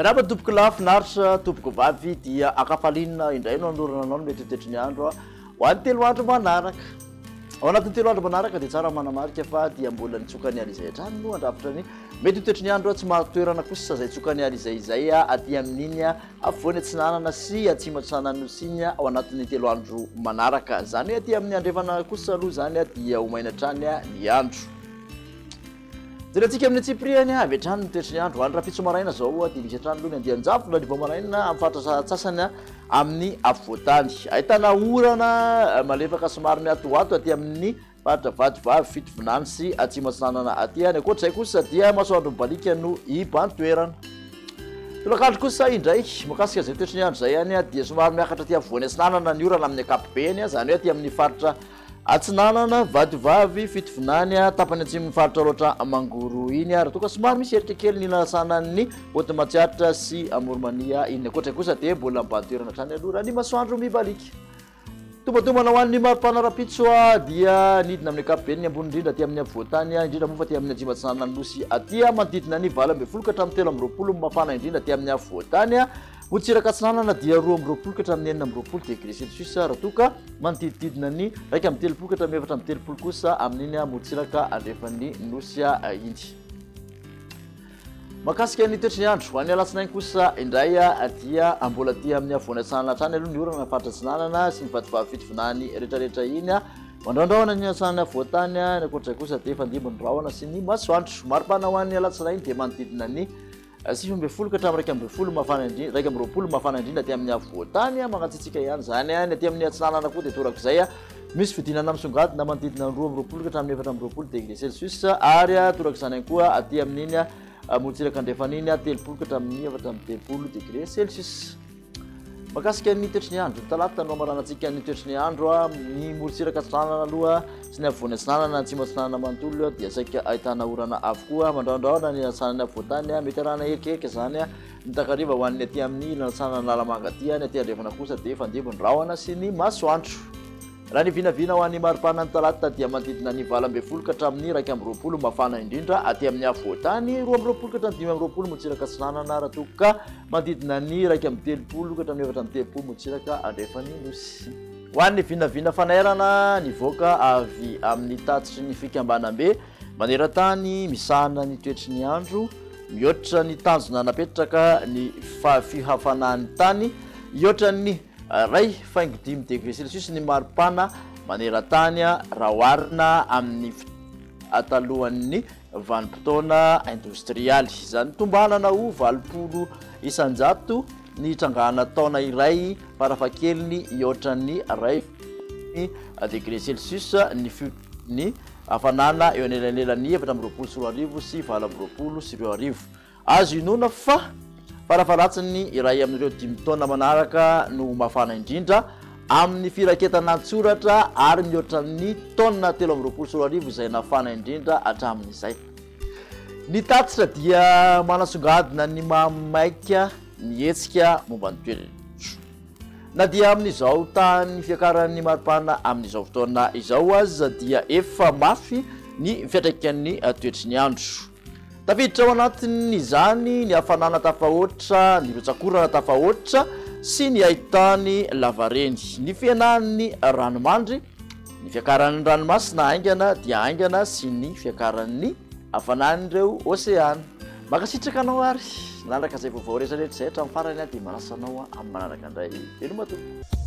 Miarahaba tompoko lafinaritra, tompoko vavy dia akafalinina indray no andorana anao no mety hotetry ny andro ho an'ny 3 andro manaraka. Ao anatin'ny 3 andro manaraka dia tsara manamarika fa dia mbola nitsokany ala izay hatrany no andrafitra ny mety hotetry ny andro tsy mahatoerana kosa izay tsokany ala izay aty amin'iny afovoany atsinanana sy atsimatsanany nosiny ao anatin'ny 3 andro manaraka. Zany hoe aty amin'ny andrefana kosa aloha zany dia homaina hatrany ny andro. Jerentsika amin'ny Tsipriany avy hatrany mitoetry ny andro any raha fitsomaraina zao dia misy hatrany aloha ny andian-javona ny vao-maraina amin'ny faritra atsasany amin'ny afovoantany. Ahitana orana malefaka somary miatoato aty amin'ny faritra vadivavy fitovinany sy atsimatsanana aty any. Ankoatr'izay kosa dia masoandro mibalika no ibantoerana. Tolakandro kosa indray makasika izay toetry ny andro zay any dia somary miakatra aty afovoany atsinanana ny orana amin'ny ankapobeny zany hoe aty amin'ny faritra atsinanana vadivavy fitovinany tapany atsimon'ny faritra loatra mangoro iny raha toka somary misy erika kely ny lasanan'ny Otmatsiatra sy Amoromania iny. Ankoatr'izay kosa dia mbola mibantoerana hatrany aloha raha ny masoandro mibalika. Tombatomana ho an'ny maripana rapitso dia nidina amin'ny ankapobeny ny ambony indrindra aty amin'ny afovoantany indrindra moa fa aty amin'ny atsimatsanana nosy aty manodidina ny 20 ka hatramin'ny 13 mafana indrindra aty amin'ny afovoantany. Motsiraka atsinanana dia 12 ka hatramin'ny 14 degré Celsius raha toka manodidididina ny 1 ka hatramin'ny 4 kosa amin'iny motsiraka andrefan'ny nosy iny. Makasika ny toetry ny andro ho an'ny alatsinainy kosa indray dia mbola aty amin'ny afovoany atsinanana hatrany aloha ny orana faritra atsinanana sy ny vadivavy fitovinany rehetrarehetra iny mandraondraona ny atsinanany afovoantany. Ankoatr'izay kosa dia fandimby ny rahona sy ny masoandro. Maripana ho an'ny alatsinainy dia manodidina ny 20 ka hatramin'ny 20 mafana indrindra 20 mafana indrindra aty amin'ny afovoantany mangatsitsika ihany zany aty amin'ny atsinanana koa dia torak'izay misy fidinana misongadina manodidina 12 ka hatramin'ny 14 degré Celsius ary torak'izany ihany koa aty amin'iny motsiraka andrefan'iny 3 ka hatramin'ny 30 degré Celsius. Makasika ny toetry ny andro talata no amaranantsika ny toetry ny andro ny motsiraka atsinanana aloha sy ny afovoany atsinanana atsimatsinanana manontolo dia saika ahitana orana avokoa mandraondraona ny atsinanany afovoantany mety arahana ekeka zany mitakariva ho an'ny aty amin'ny atsinanana lalamanga aty ny aty andrefana kosa dia fandimby ny rahona sy ny masoandro. Raha ny vinavina ho an'ny maripana ny talata dia manodidina ny 20 ka hatramin'ny 20 mafana indrindra aty amin'ny afovoantany 20 ka hatramin'ny 20 motsiraka atsinanana raha toka manodidina ny 30 ka hatramin'ny 30 motsiraka andrefan'ny nosy. Ho an'ny vinavina fanairana nivoaka avy amin'ny tatitry ny fikambanam-be maneran-tany misahana ny toetry ny andro mihoatra ny tanjona napetraka ny fihafanan'ny tany mihoatra ny 1.5 degré Celsius ny maripana maneran-tany raha oharina amin'ny atalohan'ny vanim-potoana industrialy. Izany tombanana ho 20 isanjato ny trangahana taona iray farafahakeliny mihoatra ny 1 degré Celsius ny hafanana eo anelanelan'ny 7 sy 20 sy 20. Azo inona fa farafaratsiny iray amin'ireo 5 taona manaraka no mafana indrindra amin'ny firaketana antsoratra ary mihoatra ny taona 13 izay nafana indrindra hatramin'izay. Ny tatitra dia manasongadina ny mamaika ny hetsika momba ny toerana na dia amin'izao tany fiakaran'ny maripana amin'izao fotoana izao aza dia efa mafy ny fiantraikan'ny toetry ny andro. Tafiditra ao anatin'izany ny hafanana tafahoatra, ny rotsakorana tafahoatra sy ny ahitany lavareny, ny fiainan'ny ranomandry, ny fiakaran'ny ranomasina aingana dia aingana sy ny fiakaran'ny hafanan'ireo oseana. Makasitraka anao ary nandraka izay vaovao rehetrarehetra izay hatramin'ny farany dia manasanao amin'ny manaraka indray. Veloma tompoko.